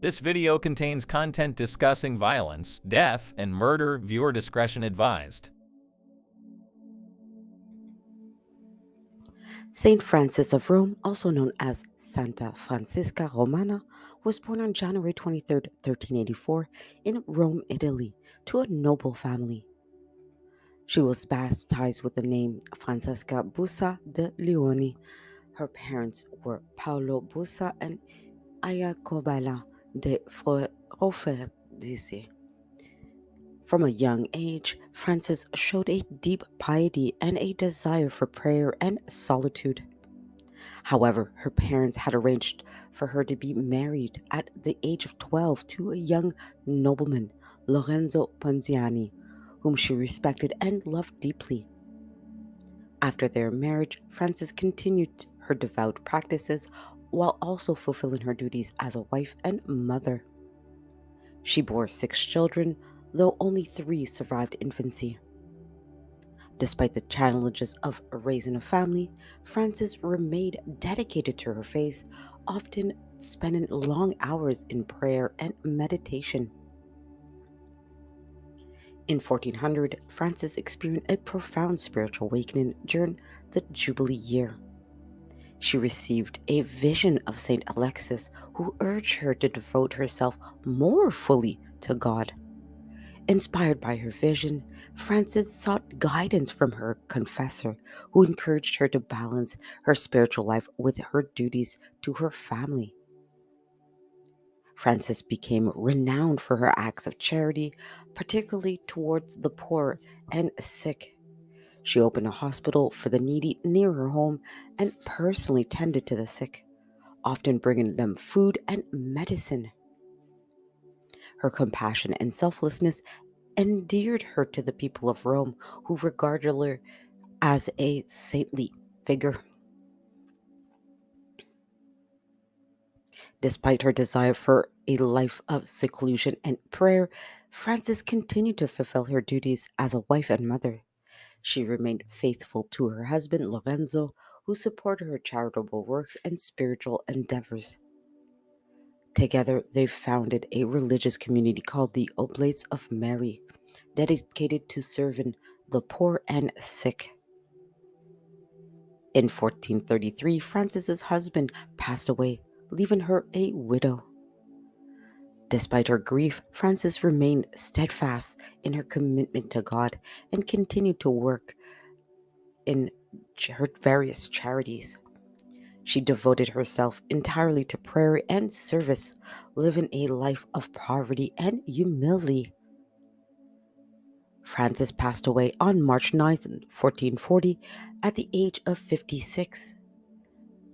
This video contains content discussing violence, death, and murder. Viewer discretion advised. Saint Francis of Rome, also known as Santa Francisca Romana, was born on January 23, 1384, in Rome, Italy, to a noble family. She was baptized with the name Francesca Bussa de Leoni. Her parents were Paolo Bussa and Iacobella de Roferdizi. From a young age, Frances showed a deep piety and a desire for prayer and solitude. However, her parents had arranged for her to be married at the age of 12 to a young nobleman, Lorenzo Ponziani, whom she respected and loved deeply. After their marriage, Frances continued her devout practices while also fulfilling her duties as a wife and mother. She bore 6 children, though only 3 survived infancy. Despite the challenges of raising a family, Frances remained dedicated to her faith, often spending long hours in prayer and meditation. In 1400, Frances experienced a profound spiritual awakening during the Jubilee year. She received a vision of Saint Alexis, who urged her to devote herself more fully to God. Inspired by her vision, Frances sought guidance from her confessor, who encouraged her to balance her spiritual life with her duties to her family. Frances became renowned for her acts of charity, particularly towards the poor and sick. She opened a hospital for the needy near her home and personally tended to the sick, often bringing them food and medicine. Her compassion and selflessness endeared her to the people of Rome, who regarded her as a saintly figure. Despite her desire for a life of seclusion and prayer, Frances continued to fulfill her duties as a wife and mother. She remained faithful to her husband, Lorenzo, who supported her charitable works and spiritual endeavors. Together, they founded a religious community called the Oblates of Mary, dedicated to serving the poor and sick. In 1433, Frances's husband passed away, leaving her a widow. Despite her grief, Frances remained steadfast in her commitment to God and continued to work in her various charities. She devoted herself entirely to prayer and service, living a life of poverty and humility. Frances passed away on March 9th, 1440, at the age of 56.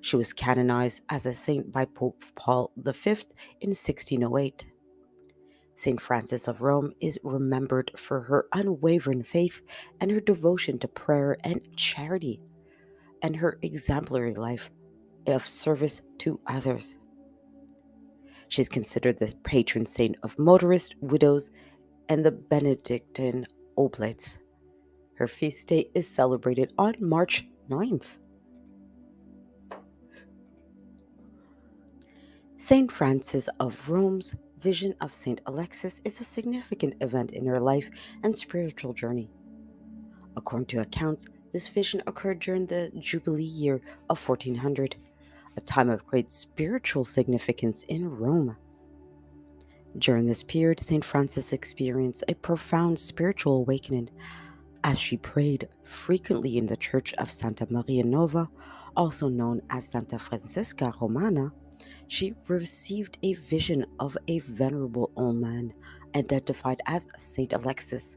She was canonized as a saint by Pope Paul V in 1608. Saint Frances of Rome is remembered for her unwavering faith and her devotion to prayer and charity, and her exemplary life of service to others. She is considered the patron saint of motorists, widows, and the Benedictine Oblates. Her feast day is celebrated on March 9th. Saint Frances of Rome's vision of Saint Alexis is a significant event in her life and spiritual journey. According to accounts, this vision occurred during the Jubilee year of 1400, a time of great spiritual significance in Rome. During this period, Saint Frances experienced a profound spiritual awakening as she prayed frequently in the church of Santa Maria Nova, also known as Santa Francisca Romana. She received a vision of a venerable old man identified as Saint Alexis.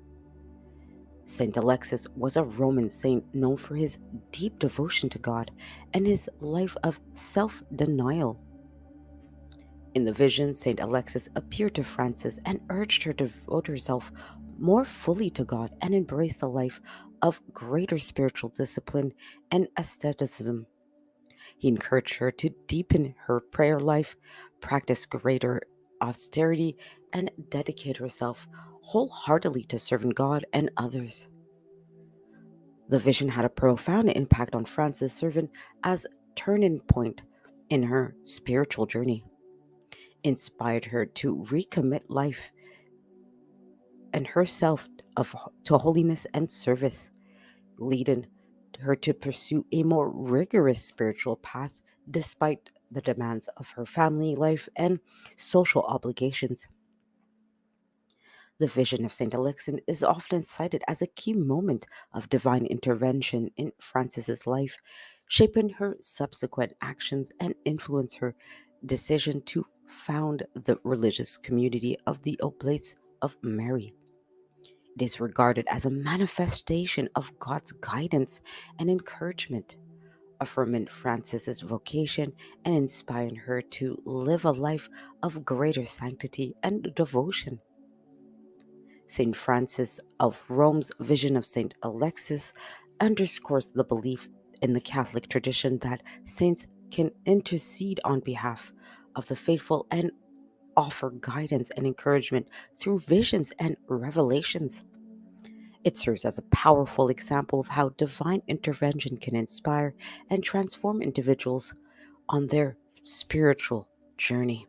Saint Alexis was a Roman saint known for his deep devotion to God and his life of self denial. In the vision, Saint Alexis appeared to Frances and urged her to devote herself more fully to God and embrace the life of greater spiritual discipline and asceticism. He encouraged her to deepen her prayer life, practice greater austerity, and dedicate herself wholeheartedly to serving God and others. The vision had a profound impact on Frances, serving as turning point in her spiritual journey, inspired her to recommit life and herself to holiness and service, leading her to pursue a more rigorous spiritual path despite the demands of her family life and social obligations. The vision of St. Alexin is often cited as a key moment of divine intervention in Frances's life, shaping her subsequent actions and influence her decision to found the religious community of the Oblates of Mary. It is regarded as a manifestation of God's guidance and encouragement, affirming Frances's vocation and inspiring her to live a life of greater sanctity and devotion. St. Francis of Rome's vision of St. Alexis underscores the belief in the Catholic tradition that saints can intercede on behalf of the faithful and offer guidance and encouragement through visions and revelations. It serves as a powerful example of how divine intervention can inspire and transform individuals on their spiritual journey.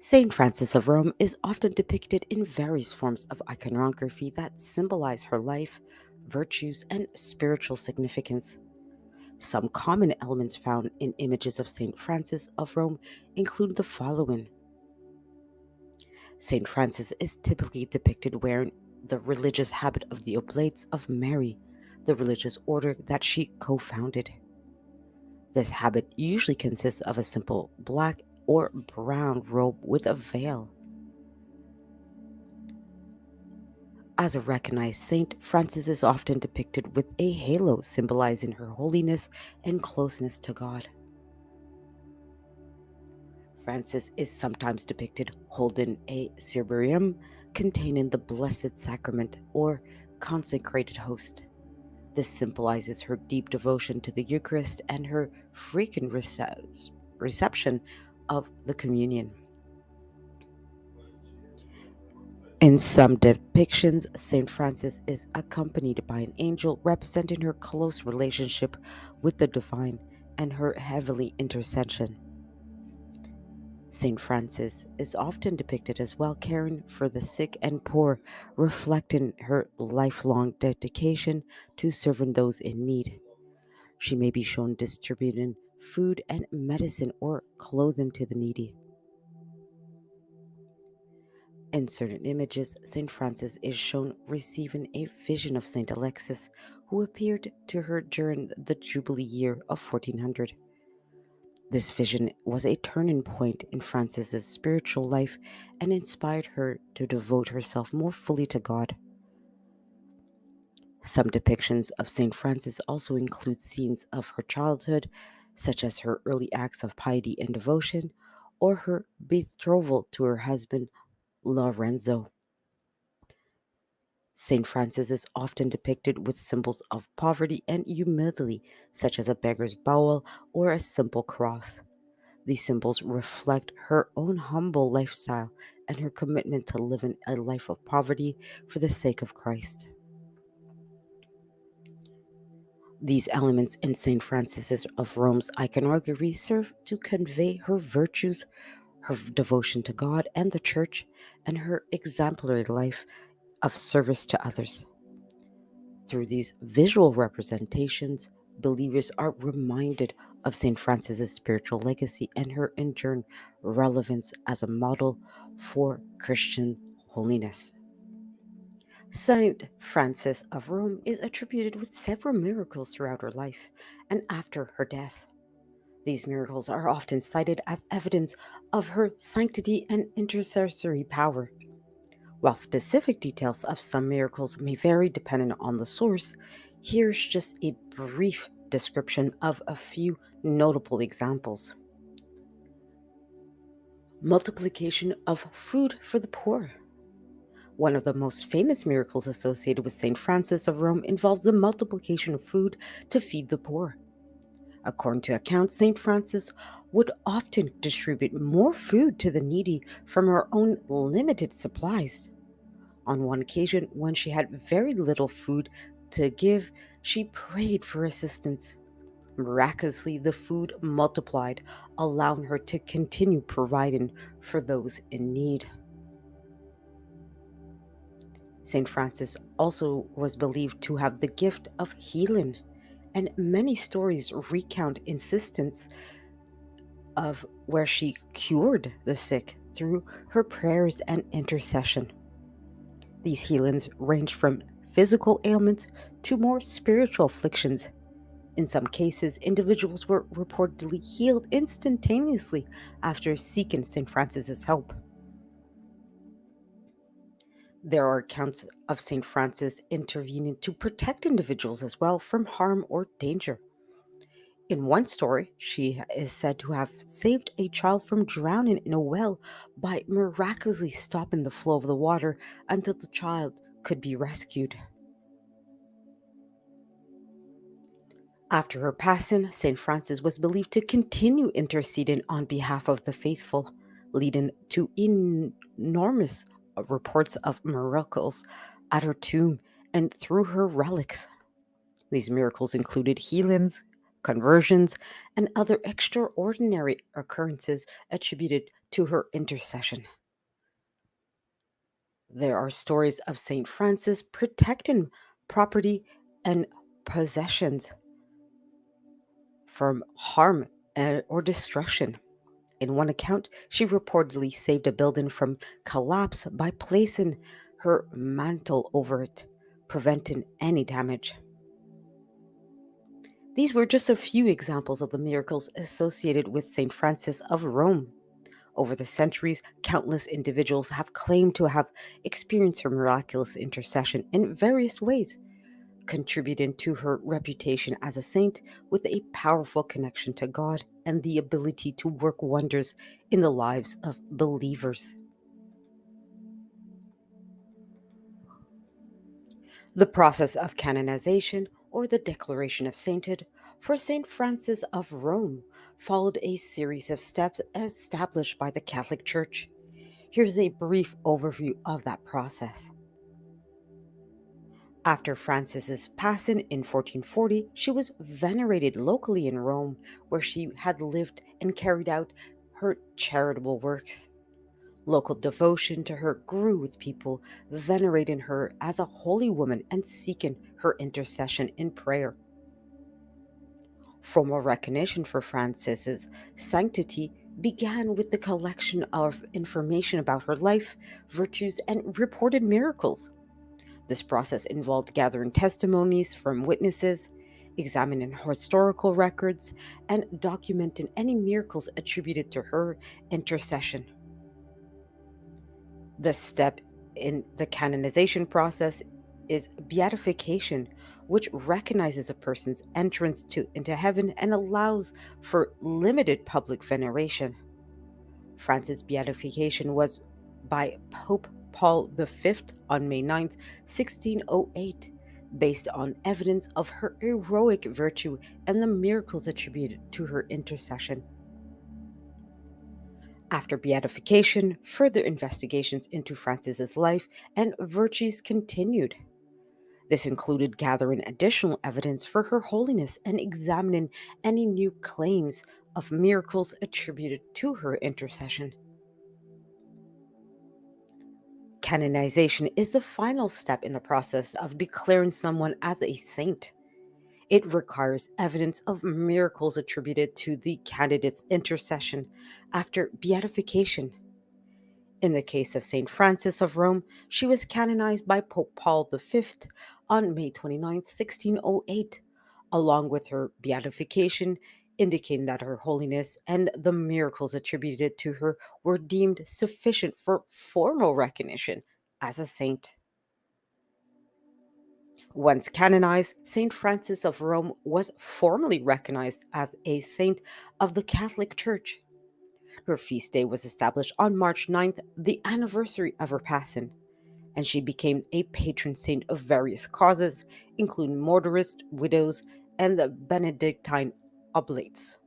Saint Francis of Rome is often depicted in various forms of iconography that symbolize her life, virtues, and spiritual significance. Some common elements found in images of Saint Francis of Rome include the following. Saint Francis is typically depicted wearing the religious habit of the Oblates of Mary, the religious order that she co founded. This habit usually consists of a simple black or brown robe with a veil. As a recognized saint, Frances is often depicted with a halo symbolizing her holiness and closeness to God. Frances is sometimes depicted holding a ciborium containing the Blessed Sacrament or consecrated host. This symbolizes her deep devotion to the Eucharist and her frequent reception of the communion. In some depictions, St. Francis is accompanied by an angel representing her close relationship with the divine and her heavenly intercession. St. Francis is often depicted as well caring for the sick and poor, reflecting her lifelong dedication to serving those in need. She may be shown distributing food and medicine or clothing to the needy. In certain images, St. Francis is shown receiving a vision of St. Alexis, who appeared to her during the Jubilee year of 1400. This vision was a turning point in Francis's spiritual life and inspired her to devote herself more fully to God. Some depictions of St. Francis also include scenes of her childhood, such as her early acts of piety and devotion, or her betrothal to her husband Lorenzo. St. Francis is often depicted with symbols of poverty and humility, such as a beggar's bowl or a simple cross. These symbols reflect her own humble lifestyle and her commitment to living a life of poverty for the sake of Christ. These elements in St. Francis of Rome's iconography serve to convey her virtues, her devotion to God and the Church, and her exemplary life of service to others. Through these visual representations, believers are reminded of St. Francis's spiritual legacy and her enduring relevance as a model for Christian holiness. Saint Francis of Rome is attributed with several miracles throughout her life and after her death. These miracles are often cited as evidence of her sanctity and intercessory power. While specific details of some miracles may vary depending on the source, here's just a brief description of a few notable examples. Multiplication of food for the poor. One of the most famous miracles associated with St. Francis of Rome involves the multiplication of food to feed the poor. According to accounts, St. Francis would often distribute more food to the needy from her own limited supplies. On one occasion, when she had very little food to give, she prayed for assistance. Miraculously, the food multiplied, allowing her to continue providing for those in need. St. Francis also was believed to have the gift of healing, and many stories recount instances of where she cured the sick through her prayers and intercession. These healings range from physical ailments to more spiritual afflictions. In some cases, individuals were reportedly healed instantaneously after seeking St. Francis's help. There are accounts of St. Francis intervening to protect individuals as well from harm or danger. In one story, she is said to have saved a child from drowning in a well by miraculously stopping the flow of the water until the child could be rescued. After her passing, St. Francis was believed to continue interceding on behalf of the faithful, leading to enormous reports of miracles at her tomb and through her relics. These miracles included healings, conversions, and other extraordinary occurrences attributed to her intercession. There are stories of St. Francis protecting property and possessions from harm or destruction. In one account, she reportedly saved a building from collapse by placing her mantle over it, preventing any damage. These were just a few examples of the miracles associated with St. Francis of Rome. Over the centuries, countless individuals have claimed to have experienced her miraculous intercession in various ways, contributing to her reputation as a saint with a powerful connection to God and the ability to work wonders in the lives of believers. The process of canonization, or the declaration of sainthood, for St. Francis of Rome followed a series of steps established by the Catholic Church. Here's a brief overview of that process. After Francis's passing in 1440, she was venerated locally in Rome, where she had lived and carried out her charitable works. Local devotion to her grew with people venerating her as a holy woman and seeking her intercession in prayer. Formal recognition for Francis's sanctity began with the collection of information about her life, virtues, and reported miracles. This process involved gathering testimonies from witnesses, examining historical records, and documenting any miracles attributed to her intercession. The step in the canonization process is beatification, which recognizes a person's entrance into heaven and allows for limited public veneration. Francis' beatification was by Pope Paul V on May 9th, 1608, based on evidence of her heroic virtue and the miracles attributed to her intercession. After beatification, further investigations into Francis's life and virtues continued. This included gathering additional evidence for her holiness and examining any new claims of miracles attributed to her intercession. Canonization is the final step in the process of declaring someone as a saint. It requires evidence of miracles attributed to the candidate's intercession after beatification. In the case of St. Francis of Rome, she was canonized by Pope Paul V on May 29th, 1608, along with her beatification, indicating that her holiness and the miracles attributed to her were deemed sufficient for formal recognition as a saint. Once canonized, St. Francis of Rome was formally recognized as a saint of the Catholic Church. Her feast day was established on March 9th, the anniversary of her passing. and she became a patron saint of various causes, including Motorist, widows, and the Benedictine oblates.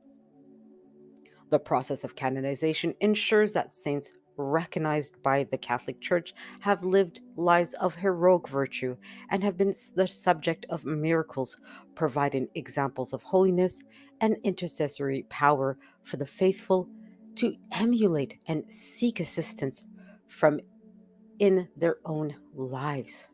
The process of canonization ensures that saints recognized by the Catholic Church have lived lives of heroic virtue and have been the subject of miracles, providing examples of holiness and intercessory power for the faithful to emulate and seek assistance from in their own lives.